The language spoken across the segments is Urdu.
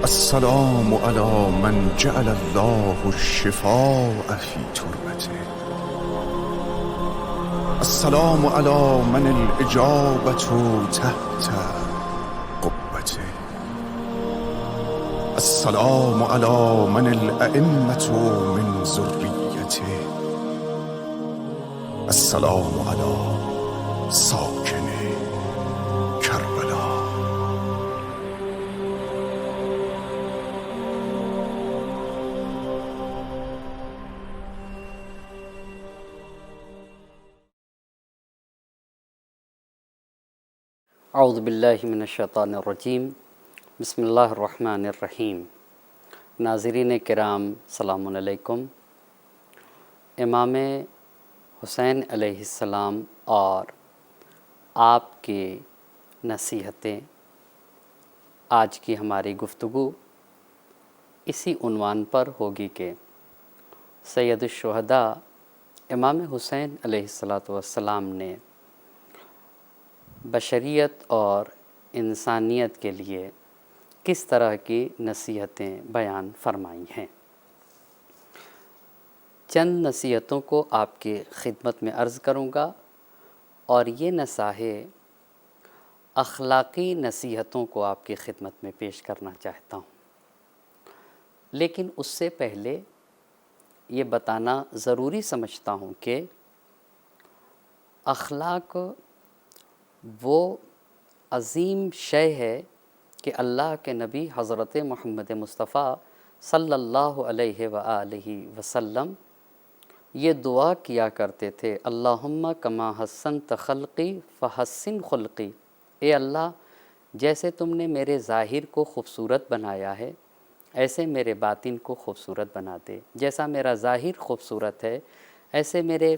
السلام على من جعل الله الشفاء في تربته. السلام على من الإجابة تحت قبته. السلام على من الأئمة من ذريته. السلام على ساكن کربلا. اعوذ باللہ من الشیطان الرجیم. بسم اللہ الرحمن الرحیم. ناظرین کرام السلام علیکم. امام حسین علیہ السلام اور آپ کی نصیحتیں، آج کی ہماری گفتگو اسی عنوان پر ہوگی کہ سید الشہداء امام حسین علیہ السلام نے بشریت اور انسانیت کے لیے کس طرح کی نصیحتیں بیان فرمائی ہیں. چند نصیحتوں کو آپ کی خدمت میں عرض کروں گا اور یہ نصائح اخلاقی نصیحتوں کو آپ کی خدمت میں پیش کرنا چاہتا ہوں. لیکن اس سے پہلے یہ بتانا ضروری سمجھتا ہوں کہ اخلاق وہ عظیم شے ہے کہ اللہ کے نبی حضرت محمد مصطفیٰ صلی اللہ علیہ وآلہ وسلم یہ دعا کیا کرتے تھے: اللہم کما حسنت خلقی فحسن خلقی. اے اللہ، جیسے تم نے میرے ظاہر کو خوبصورت بنایا ہے ایسے میرے باطن کو خوبصورت بنا دے. جیسا میرا ظاہر خوبصورت ہے ایسے میرے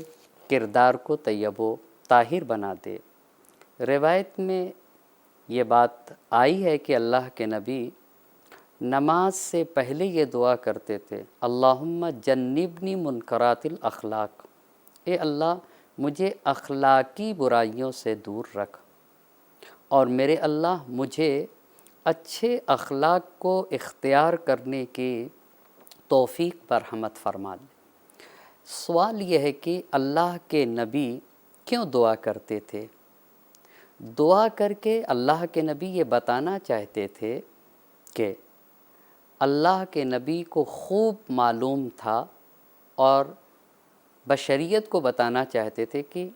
کردار کو طیب و طاہر بنا دے. روایت میں یہ بات آئی ہے کہ اللہ کے نبی نماز سے پہلے یہ دعا کرتے تھے: اللہم جنبنی منکرات الاخلاق. اے اللہ، مجھے اخلاقی برائیوں سے دور رکھ اور میرے اللہ مجھے اچھے اخلاق کو اختیار کرنے کی توفیق برحمت فرما دے. سوال یہ ہے کہ اللہ کے نبی کیوں دعا کرتے تھے؟ دعا کر کے اللہ کے نبی یہ بتانا چاہتے تھے کہ اللہ کے نبی کو خوب معلوم تھا اور بشریت کو بتانا چاہتے تھے کہ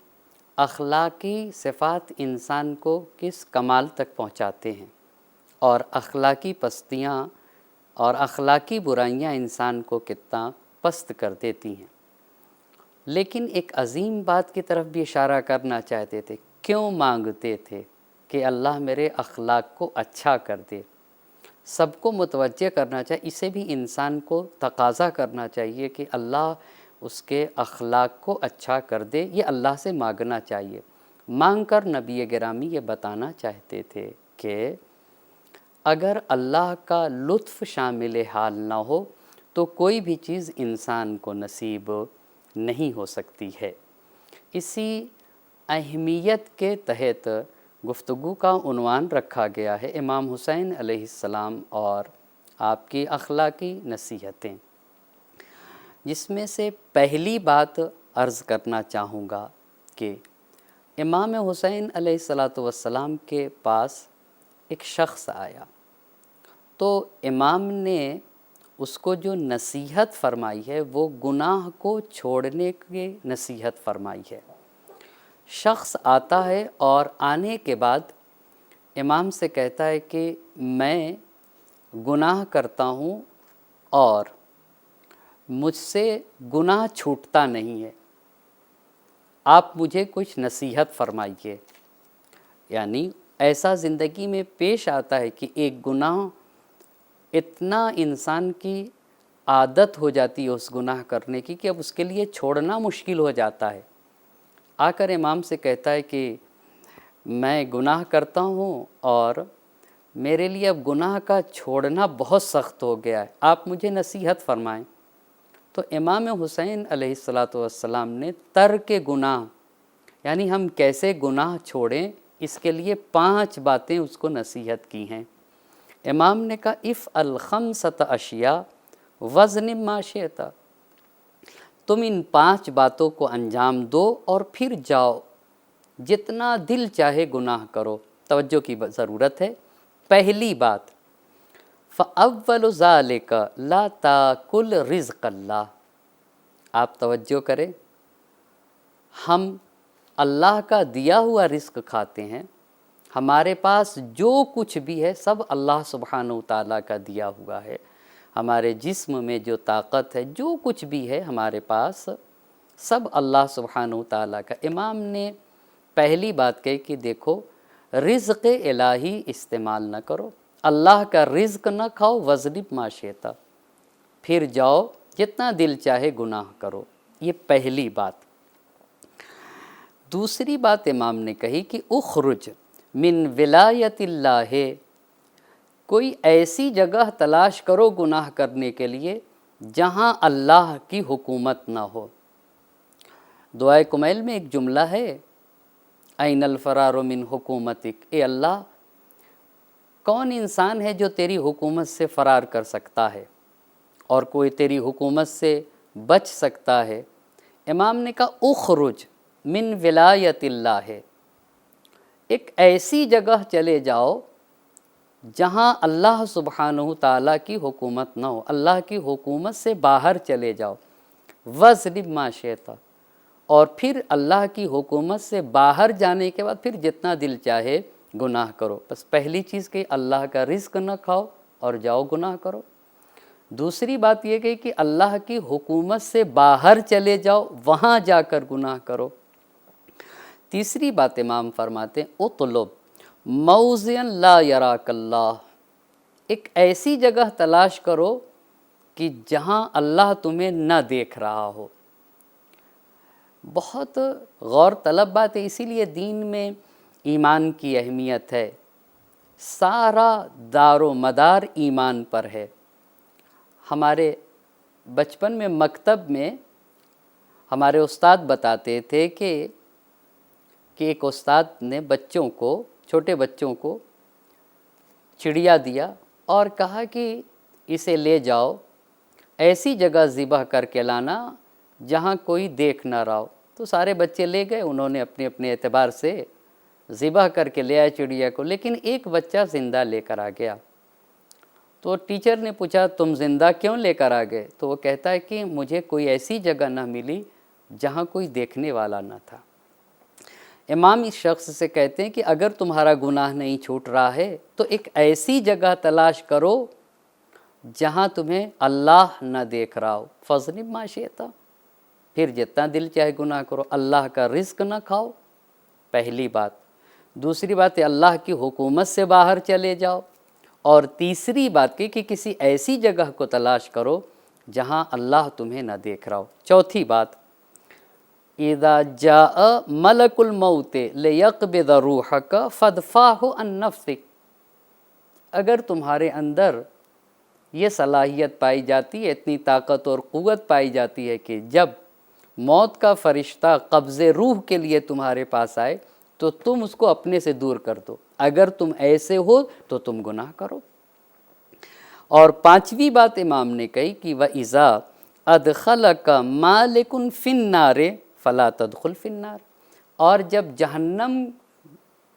اخلاقی صفات انسان کو کس کمال تک پہنچاتے ہیں اور اخلاقی پستیاں اور اخلاقی برائیاں انسان کو کتنا پست کر دیتی ہیں. لیکن ایک عظیم بات کی طرف بھی اشارہ کرنا چاہتے تھے. کیوں مانگتے تھے؟ کہ اللہ میرے اخلاق کو اچھا کر دے. سب کو متوجہ کرنا چاہیے، اسے بھی انسان کو تقاضا کرنا چاہیے کہ اللہ اس کے اخلاق کو اچھا کر دے. یہ اللہ سے مانگنا چاہیے. مانگ کر نبی گرامی یہ بتانا چاہتے تھے کہ اگر اللہ کا لطف شامل حال نہ ہو تو کوئی بھی چیز انسان کو نصیب نہیں ہو سکتی ہے. اسی اہمیت کے تحت گفتگو کا عنوان رکھا گیا ہے امام حسین علیہ السلام اور آپ کی اخلاقی نصیحتیں، جس میں سے پہلی بات عرض کرنا چاہوں گا کہ امام حسین علیہ السلام کے پاس ایک شخص آیا تو امام نے اس کو جو نصیحت فرمائی ہے وہ گناہ کو چھوڑنے کی نصیحت فرمائی ہے. شخص آتا ہے اور آنے کے بعد امام سے کہتا ہے کہ میں گناہ کرتا ہوں اور مجھ سے گناہ چھوٹتا نہیں ہے، آپ مجھے کچھ نصیحت فرمائیے. یعنی ایسا زندگی میں پیش آتا ہے کہ ایک گناہ اتنا انسان کی عادت ہو جاتی ہے اس گناہ کرنے کی کہ اب اس کے لیے چھوڑنا مشکل ہو جاتا ہے. آ کر امام سے کہتا ہے کہ میں گناہ کرتا ہوں اور میرے لیے اب گناہ کا چھوڑنا بہت سخت ہو گیا ہے، آپ مجھے نصیحت فرمائیں. تو امام حسین علیہ السلام نے ترک گناہ، یعنی ہم کیسے گناہ چھوڑیں، اس کے لیے 5 باتیں اس کو نصیحت کی ہیں. امام نے کہا اف الخمسۃ اشیاء وزن ما شئت، تم ان 5 باتوں کو انجام دو اور پھر جاؤ جتنا دل چاہے گناہ کرو۔ توجہ کی ضرورت ہے۔ پہلی بات فَأَوَّلُ ذَلِكَ لَا تَأْكُلْ رِزْقَ اللہ، آپ توجہ کریں، ہم اللہ کا دیا ہوا رزق کھاتے ہیں، ہمارے پاس جو کچھ بھی ہے سب اللہ سبحانہ وتعالیٰ کا دیا ہوا ہے، ہمارے جسم میں جو طاقت ہے، جو کچھ بھی ہے ہمارے پاس سب اللہ سبحانہ وتعالیٰ کا۔ امام نے پہلی بات کہی کہ دیکھو رزق الہی استعمال نہ کرو، اللہ کا رزق نہ کھاؤ، وَاظْلِمْ مَا شِئْتَ، پھر جاؤ جتنا دل چاہے گناہ کرو، یہ پہلی بات۔ دوسری بات امام نے کہی کہ اخرج من ولایت اللہ، کوئی ایسی جگہ تلاش کرو گناہ کرنے کے لیے جہاں اللہ کی حکومت نہ ہو۔ دعائے کمیل میں ایک جملہ ہے این الفرار من حکومتک، اے اللہ کون انسان ہے جو تیری حکومت سے فرار کر سکتا ہے اور کوئی تیری حکومت سے بچ سکتا ہے؟ امام نے کہا اخرج من ولایت اللہ، ہے ایک ایسی جگہ چلے جاؤ جہاں اللہ سبحانہ تعالیٰ کی حکومت نہ ہو، اللہ کی حکومت سے باہر چلے جاؤ، وَاظْلِمْ مَا شِئْتَ، اور پھر اللہ کی حکومت سے باہر جانے کے بعد پھر جتنا دل چاہے گناہ کرو۔ بس پہلی چیز کہ اللہ کا رزق نہ کھاؤ اور جاؤ گناہ کرو۔ دوسری بات یہ کہ اللہ کی حکومت سے باہر چلے جاؤ، وہاں جا کر گناہ کرو۔ تیسری بات امام فرماتے ہیں اطلب موضعا لا یراک اللہ، ایک ایسی جگہ تلاش کرو کہ جہاں اللہ تمہیں نہ دیکھ رہا ہو۔ بہت غور طلب بات ہے، اسی لیے دین میں ایمان کی اہمیت ہے، سارا دار و مدار ایمان پر ہے۔ ہمارے بچپن میں مکتب میں ہمارے استاد بتاتے تھے کہ ایک استاد نے بچوں کو، چھوٹے بچوں کو چڑیا دیا اور کہا کہ اسے لے جاؤ ایسی جگہ ذبح کر کے لانا جہاں کوئی دیکھ نہ رہا ہو۔ تو سارے بچے لے گئے، انہوں نے اپنے اپنے اعتبار سے ذبح کر کے لے آئے چڑیا کو، لیکن ایک بچہ زندہ لے کر آ گیا۔ تو ٹیچر نے پوچھا تم زندہ کیوں لے کر آ گئے؟ تو وہ کہتا ہے کہ مجھے کوئی ایسی جگہ نہ ملی جہاں کوئی دیکھنے والا نہ تھا۔ امام اس شخص سے کہتے ہیں کہ اگر تمہارا گناہ نہیں چھوٹ رہا ہے تو ایک ایسی جگہ تلاش کرو جہاں تمہیں اللہ نہ دیکھ رہا ہو، فَاظْلِمْ مَا شِئْتَ، پھر جتنا دل چاہے گناہ کرو، اللہ کا رزق نہ کھاؤ، پہلی بات۔ دوسری بات ہے اللہ کی حکومت سے باہر چلے جاؤ، اور تیسری بات کہ کسی ایسی جگہ کو تلاش کرو جہاں اللہ تمہیں نہ دیکھ رہا ہو۔ چوتھی بات اذا جاء ملک الموت لیقبض روحک فادفعہ عن نفسک، اگر تمہارے اندر یہ صلاحیت پائی جاتی ہے، اتنی طاقت اور قوت پائی جاتی ہے کہ جب موت کا فرشتہ قبض روح کے لیے تمہارے پاس آئے تو تم اس کو اپنے سے دور کر دو، اگر تم ایسے ہو تو تم گناہ کرو۔ اور پانچویں بات امام نے کہی کہ وَإِذَا أَدْخَلَكَ مَالِكٌ فِي النَّارِ فَلَا تَدْخُلْ فِي النَّارِ، اور جب جہنم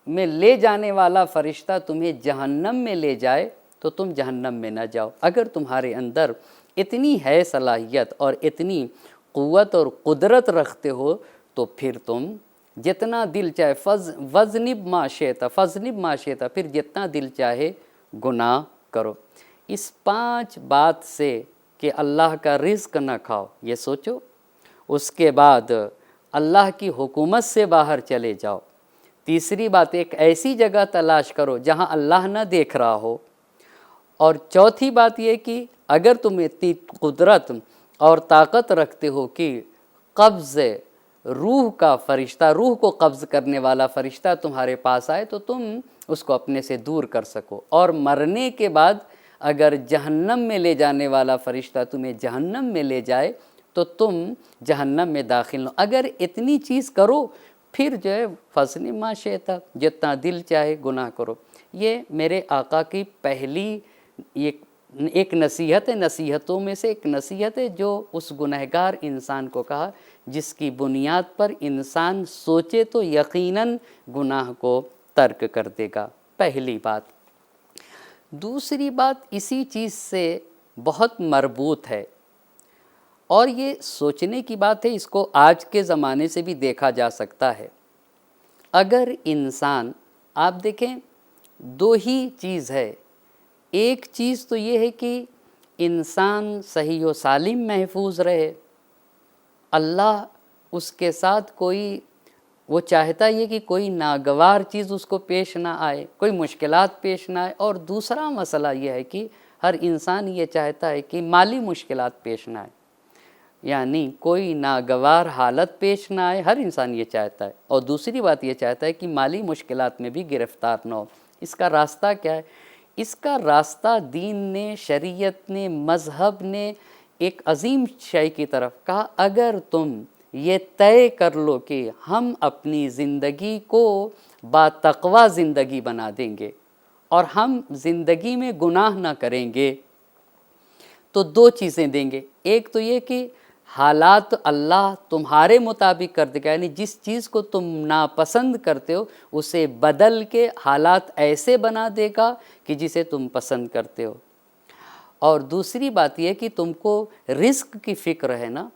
میں لے جانے والا فرشتہ تمہیں جہنم میں لے جائے تو تم جہنم میں نہ جاؤ۔ اگر تمہارے اندر اتنی ہے صلاحیت اور اتنی قوت اور قدرت رکھتے ہو تو پھر تم جتنا دل چاہے وَاظْلِمْ مَا شِئْتَ، فَاظْلِمْ مَا شِئْتَ، پھر جتنا دل چاہے گناہ کرو۔ اس 5 بات سے کہ اللہ کا رزق نہ کھاؤ یہ سوچو، اس کے بعد اللہ کی حکومت سے باہر چلے جاؤ، تیسری بات ایک ایسی جگہ تلاش کرو جہاں اللہ نہ دیکھ رہا ہو، اور چوتھی بات یہ کہ اگر تم اتنی قدرت اور طاقت رکھتے ہو کہ قبض روح کا فرشتہ، روح کو قبض کرنے والا فرشتہ تمہارے پاس آئے تو تم اس کو اپنے سے دور کر سکو، اور مرنے کے بعد اگر جہنم میں لے جانے والا فرشتہ تمہیں جہنم میں لے جائے تو تم جہنم میں داخل نہ، اگر اتنی چیز کرو پھر جو ہے فَصْنِ مَا شِئْتَ، جتنا دل چاہے گناہ کرو۔ یہ میرے آقا کی پہلی ایک نصیحت ہے، نصیحتوں میں سے ایک نصیحت ہے جو اس گنہگار انسان کو کہا جس کی بنیاد پر انسان سوچے تو یقیناً گناہ کو ترک کر دے گا، پہلی بات۔ دوسری بات اسی چیز سے بہت مربوط ہے، اور یہ سوچنے کی بات ہے، اس کو آج کے زمانے سے بھی دیکھا جا سکتا ہے۔ اگر انسان، آپ دیکھیں دو ہی چیز ہے، ایک چیز تو یہ ہے کہ انسان صحیح و سالم محفوظ رہے، اللہ اس کے ساتھ کوئی، وہ چاہتا یہ کہ کوئی ناگوار چیز اس کو پیش نہ آئے، کوئی مشکلات پیش نہ آئے، اور دوسرا مسئلہ یہ ہے کہ ہر انسان یہ چاہتا ہے کہ مالی مشکلات پیش نہ آئے، یعنی کوئی ناگوار حالت پیش نہ آئے، ہر انسان یہ چاہتا ہے، اور دوسری بات یہ چاہتا ہے کہ مالی مشکلات میں بھی گرفتار نہ ہو۔ اس کا راستہ کیا ہے؟ اس کا راستہ دین نے، شریعت نے، مذہب نے ایک عظیم شے کی طرف کہا، اگر تم یہ طے کر لو کہ ہم اپنی زندگی کو باتقویٰ زندگی بنا دیں گے اور ہم زندگی میں گناہ نہ کریں گے، تو دو چیزیں دیں گے۔ ایک تو یہ کہ حالات اللہ تمہارے مطابق کر دے گا، یعنی جس چیز کو تم ناپسند کرتے ہو اسے بدل کے حالات ایسے بنا دے گا کہ جسے تم پسند کرتے ہو۔ اور دوسری بات یہ کہ تم کو رزق کی فکر ہے نا،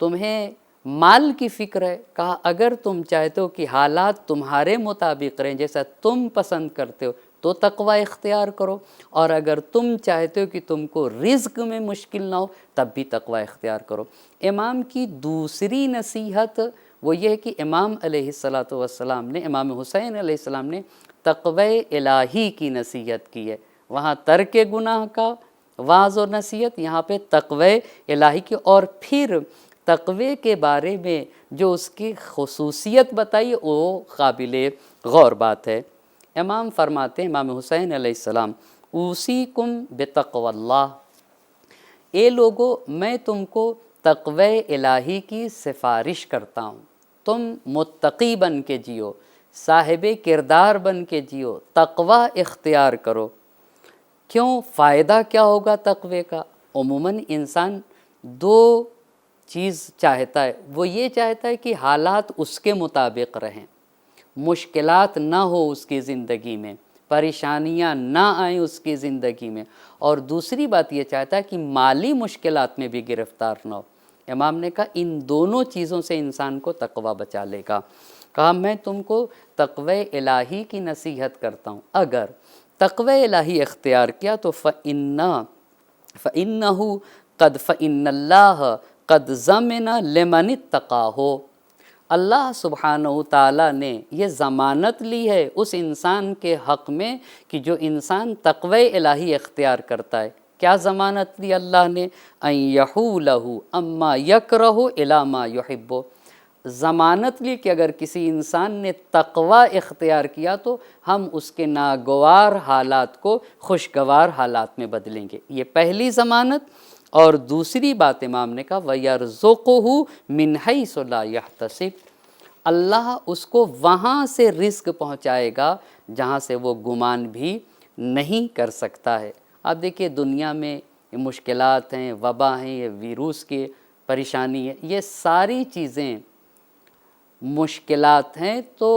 تمہیں مال کی فکر ہے، کہا اگر تم چاہتے ہو کہ حالات تمہارے مطابق رہیں جیسا تم پسند کرتے ہو تو تقوی اختیار کرو، اور اگر تم چاہتے ہو کہ تم کو رزق میں مشکل نہ ہو تب بھی تقوی اختیار کرو۔ امام کی دوسری نصیحت وہ یہ ہے کہ امام علیہ السلام نے، امام حسین علیہ السلام نے تقوی الہی کی نصیحت کی ہے۔ وہاں ترک گناہ کا واعظ و نصیحت، یہاں پہ تقوی الہی کی، اور پھر تقوی کے بارے میں جو اس کی خصوصیت بتائی وہ قابل غور بات ہے۔ امام فرماتے ہیں، امام حسین علیہ السلام، اوصیکم بتقوی اللہ، اے لوگو میں تم کو تقوی الہی کی سفارش کرتا ہوں، تم متقی بن کے جیو، صاحب کردار بن کے جیو، تقوی اختیار کرو۔ کیوں؟ فائدہ کیا ہوگا تقوی کا؟ عموماً انسان دو چیز چاہتا ہے، وہ یہ چاہتا ہے کہ حالات اس کے مطابق رہیں، مشکلات نہ ہو اس کی زندگی میں، پریشانیاں نہ آئیں اس کی زندگی میں، اور دوسری بات یہ چاہتا ہے کہ مالی مشکلات میں بھی گرفتار نہ ہو۔ امام نے کہا ان دونوں چیزوں سے انسان کو تقوی بچا لے گا۔ کہا میں تم کو تقوی الہی کی نصیحت کرتا ہوں، اگر تقوی الہی اختیار کیا تو فَإِنَّهُ فَإِنَّ اللَّهَ قَدْ ضَمِنَ لِمَنِ اتَّقَاهُ، اللہ سبحانہ تعالیٰ نے یہ ضمانت لی ہے اس انسان کے حق میں کہ جو انسان تقوی الہی اختیار کرتا ہے۔ کیا ضمانت دی اللہ نے؟ ان یحولہ اما یکرہ الی ما یحب، ضمانت لی کہ اگر کسی انسان نے تقوی اختیار کیا تو ہم اس کے ناگوار حالات کو خوشگوار حالات میں بدلیں گے، یہ پہلی ضمانت۔ اور دوسری بات امام نے کہا وَيَرْزُقُهُ مِنْ حَيْثُ لَا يَحْتَسِبُ، اللہ اس کو وہاں سے رزق پہنچائے گا جہاں سے وہ گمان بھی نہیں کر سکتا ہے۔ آپ دیکھیے دنیا میں مشکلات ہیں، وبا ہیں، یہ ویروس کی پریشانی ہے، یہ ساری چیزیں مشکلات ہیں، تو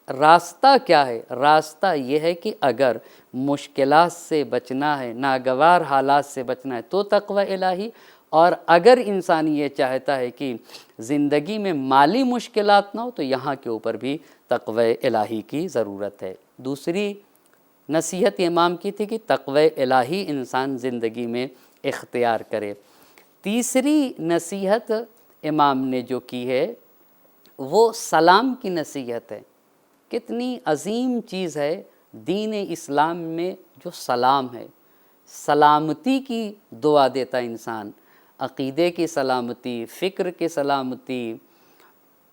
راستہ کیا ہے؟ راستہ یہ ہے کہ اگر مشکلات سے بچنا ہے، ناگوار حالات سے بچنا ہے تو تقوی الہی، اور اگر انسان یہ چاہتا ہے کہ زندگی میں مالی مشکلات نہ ہو تو یہاں کے اوپر بھی تقوی الہی کی ضرورت ہے۔ دوسری نصیحت امام کی تھی کہ تقوی الہی انسان زندگی میں اختیار کرے۔ تیسری نصیحت امام نے جو کی ہے وہ سلام کی نصیحت ہے۔ کتنی عظیم چیز ہے دین اسلام میں جو سلام ہے، سلامتی کی دعا دیتا انسان، عقیدے کی سلامتی، فکر کی سلامتی،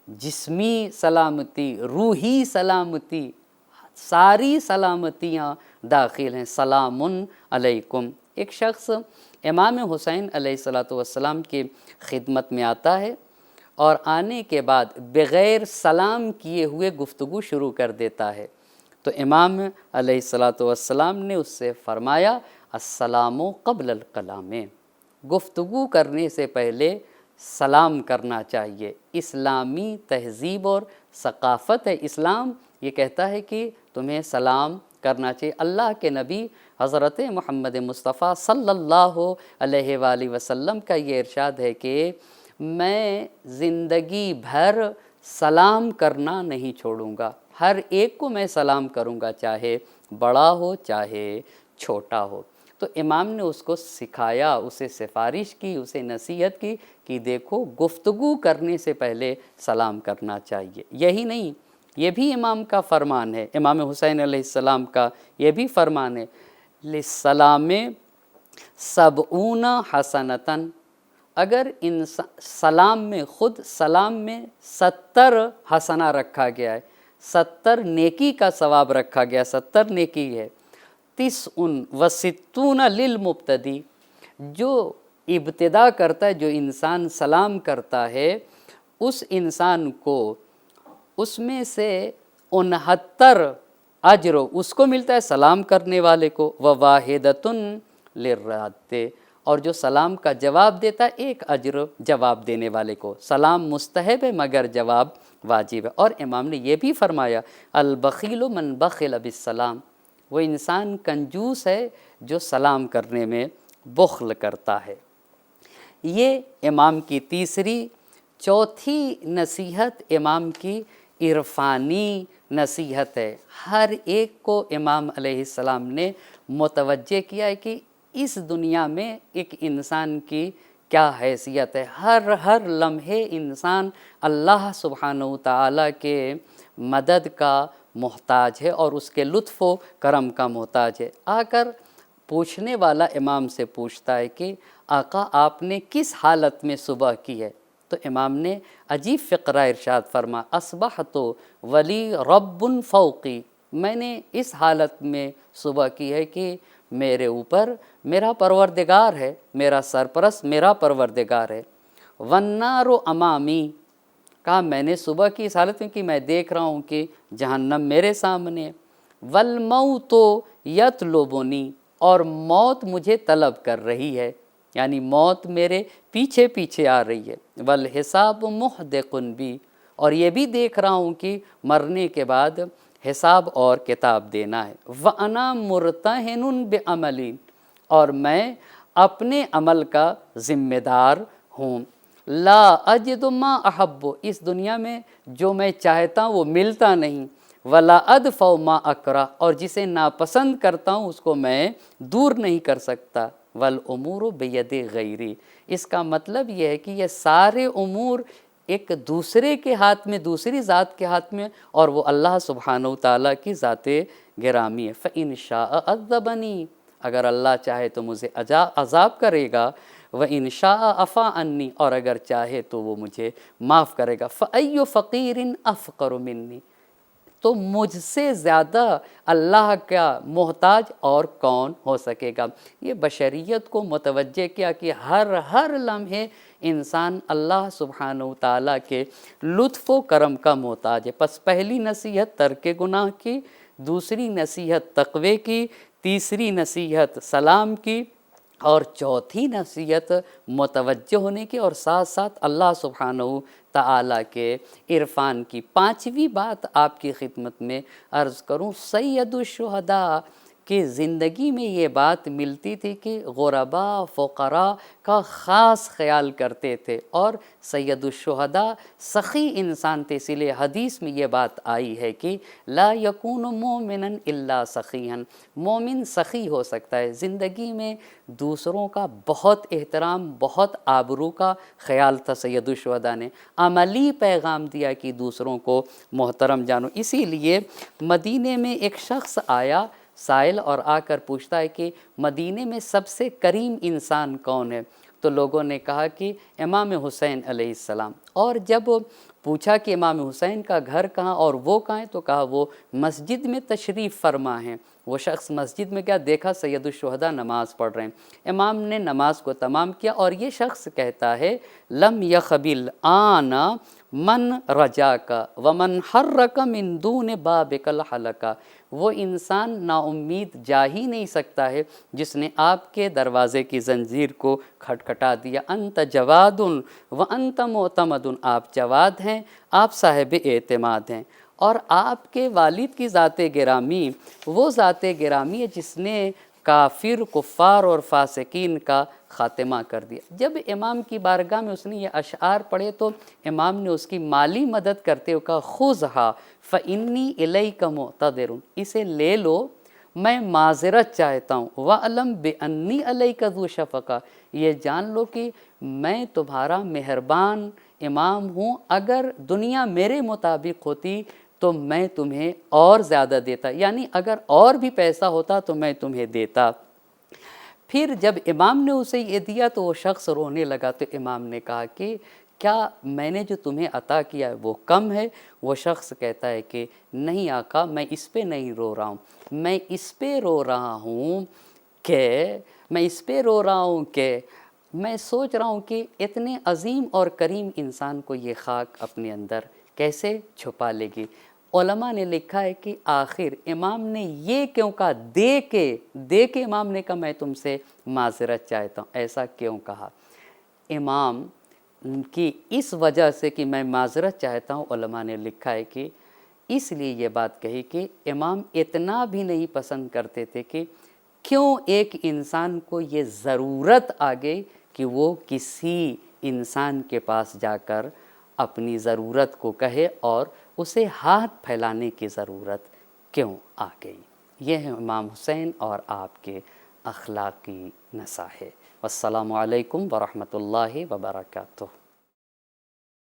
جسمی سلامتی، روحی سلامتی، ساری سلامتیاں داخل ہیں۔ سلام علیکم۔ ایک شخص امام حسین علیہ السلام کی خدمت میں آتا ہے اور آنے کے بعد بغیر سلام کیے ہوئے گفتگو شروع کر دیتا ہے، تو امام علیہ السلام نے اس سے فرمایا السلام قبل الکلام، گفتگو کرنے سے پہلے سلام کرنا چاہیے۔ اسلامی تہذیب اور ثقافت ہے، اسلام یہ کہتا ہے کہ تمہیں سلام کرنا چاہیے۔ اللہ کے نبی حضرت محمد مصطفیٰ صلی اللہ علیہ وآلہ وسلم کا یہ ارشاد ہے کہ میں زندگی بھر سلام کرنا نہیں چھوڑوں گا، ہر ایک کو میں سلام کروں گا، چاہے بڑا ہو چاہے چھوٹا ہو۔ تو امام نے اس کو سکھایا، اسے سفارش کی، اسے نصیحت کی کہ دیکھو گفتگو کرنے سے پہلے سلام کرنا چاہیے۔ یہی نہیں، یہ بھی امام کا فرمان ہے، امام حسین علیہ السلام کا یہ بھی فرمان ہے، للسلام سبعون حسنتاً، اگر سلام میں، خود سلام میں 70 حسنہ رکھا گیا ہے، 70 نیکی کا ثواب رکھا گیا، 70 نیکی ہے۔ 90 و60 للمبتدی، جو ابتدا کرتا ہے، جو انسان سلام کرتا ہے، اس انسان کو اس میں سے 69 اجر اس کو ملتا ہے سلام کرنے والے کو، وواحدۃ للراد، اور جو سلام کا جواب دیتا ہے ایک اجر جواب دینے والے کو۔ سلام مستحب ہے مگر جواب واجب ہے۔ اور امام نے یہ بھی فرمایا البخیل من بخل بالسلام، وہ انسان کنجوس ہے جو سلام کرنے میں بخل کرتا ہے۔ یہ امام کی تیسری۔ چوتھی نصیحت امام کی عرفانی نصیحت ہے۔ ہر ایک کو امام علیہ السلام نے متوجہ کیا ہے کہ اس دنیا میں ایک انسان کی کیا حیثیت ہے۔ ہر لمحے انسان اللہ سبحانہ وتعالی کے مدد کا محتاج ہے اور اس کے لطف و کرم کا محتاج ہے۔ آ کر پوچھنے والا امام سے پوچھتا ہے کہ آقا آپ نے کس حالت میں صبح کی ہے؟ تو امام نے عجیب فقرہ ارشاد فرما اصبحت ولی رب فوقی، میں نے اس حالت میں صبح کی ہے کہ میرے اوپر میرا پروردگار ہے، میرا سرپرست میرا پروردگار ہے۔ والنار امامی، کہا میں نے صبح کی اس حالت میں کہ میں دیکھ رہا ہوں کہ جہنم میرے سامنے۔ والموت یطلبنی، اور موت مجھے طلب کر رہی ہے، یعنی موت میرے پیچھے پیچھے آ رہی ہے۔ والحساب محدق بی، اور یہ بھی دیکھ رہا ہوں کہ مرنے کے بعد حساب اور کتاب دینا ہے۔ وَأَنَا مُرْتَهِنٌ بِعَمَلٍ، اور میں اپنے عمل کا ذمہ دار ہوں۔ لا اجد ما احب، اس دنیا میں جو میں چاہتا ہوں وہ ملتا نہیں۔ ولا ادفع ما اکرہ، اور جسے ناپسند کرتا ہوں اس کو میں دور نہیں کر سکتا۔ والامور بید غیری، اس کا مطلب یہ ہے کہ یہ سارے امور ایک دوسرے کے ہاتھ میں، دوسری ذات کے ہاتھ میں، اور وہ اللہ سبحانہ وتعالیٰ کی ذات گرامی ہے۔ فإن شاء عذبنی، اگر اللہ چاہے تو مجھے عذاب کرے گا۔ وإن شاء عفا عنی، اور اگر چاہے تو وہ مجھے معاف کرے گا۔ فأی فقیر افقر منی، تو مجھ سے زیادہ اللہ کا محتاج اور کون ہو سکے گا۔ یہ بشریت کو متوجہ کیا کہ ہر لمحے انسان اللہ سبحانہ وتعالیٰ کے لطف و کرم کا محتاج ہے۔ پس پہلی نصیحت ترک گناہ کی، دوسری نصیحت تقوی کی، تیسری نصیحت سلام کی، اور چوتھی نصیحت متوجہ ہونے کی، اور ساتھ ساتھ اللہ سبحانہ تعالیٰ کے عرفان کی۔ پانچویں بات آپ کی خدمت میں عرض کروں، سید الشہداء کی زندگی میں یہ بات ملتی تھی کہ غرباء فقراء کا خاص خیال کرتے تھے، اور سید الشہداء سخی انسان تھے، اسی لیے حدیث میں یہ بات آئی ہے کہ لا یکون مومنا الا سخیا، مومن سخی ہو سکتا ہے۔ زندگی میں دوسروں کا بہت احترام، بہت آبرو کا خیال تھا سید الشہداء نے، عملی پیغام دیا کہ دوسروں کو محترم جانو۔ اسی لیے مدینے میں ایک شخص آیا سائل، اور آ کر پوچھتا ہے کہ مدینے میں سب سے کریم انسان کون ہے؟ تو لوگوں نے کہا کہ امام حسین علیہ السلام۔ اور جب پوچھا کہ امام حسین کا گھر کہاں اور وہ کہاں ہے؟ تو کہا وہ مسجد میں تشریف فرما ہیں۔ وہ شخص مسجد میں گیا، دیکھا سید الشہداء نماز پڑھ رہے ہیں۔ امام نے نماز کو تمام کیا اور یہ شخص کہتا ہے لم یقبل آنا من رجاک ومن حرک من دون بابک الحلک، وہ انسان نا امید جا ہی نہیں سکتا ہے جس نے آپ کے دروازے کی زنجیر کو کھٹکھٹا دیا۔ انت جواد وانت معتمد، آپ جواد ہیں، آپ صاحب اعتماد ہیں، اور آپ کے والد کی ذات گرامی وہ ذات گرامی ہے جس نے کافر، کفار اور فاسقین کا خاتمہ کر دیا۔ جب امام کی بارگاہ میں اس نے یہ اشعار پڑھے تو امام نے اس کی مالی مدد کرتے ہوئے کہا خُذْہَا فَإِنِّی إِلَيْکَ مُعْتَذِرٌ، اسے لے لو، میں معذرت چاہتا ہوں۔ وَعْلَمْ بِأَنِّی عَلَيْکَ ذُو شَفَقَۃ، یہ جان لو کہ میں تمہارا مہربان امام ہوں، اگر دنیا میرے مطابق ہوتی تو میں تمہیں اور زیادہ دیتا، یعنی اگر اور بھی پیسہ ہوتا تو میں تمہیں دیتا۔ پھر جب امام نے اسے یہ دیا تو وہ شخص رونے لگا، تو امام نے کہا کہ کیا میں نے جو تمہیں عطا کیا ہے وہ کم ہے؟ وہ شخص کہتا ہے کہ نہیں آقا، میں اس پہ نہیں رو رہا ہوں، میں اس پہ رو رہا ہوں کہ میں سوچ رہا ہوں کہ اتنے عظیم اور کریم انسان کو یہ خاک اپنے اندر کیسے چھپا لے گی۔ علماء نے لکھا ہے کہ آخر امام نے یہ کیوں کہا، دے کے امام نے کہا میں تم سے معذرت چاہتا ہوں، ایسا کیوں کہا؟ امام کی اس وجہ سے کہ میں معذرت چاہتا ہوں، علماء نے لکھا ہے کہ اس لیے یہ بات کہی کہ امام اتنا بھی نہیں پسند کرتے تھے کہ کیوں ایک انسان کو یہ ضرورت آ گئی کہ وہ کسی انسان کے پاس جا کر اپنی ضرورت کو کہے، اور اسے ہاتھ پھیلانے کی ضرورت کیوں آ گئی۔ یہ ہے امام حسین اور آپ کے اخلاقی نصائح۔ والسلام علیکم ورحمۃ اللہ وبرکاتہ۔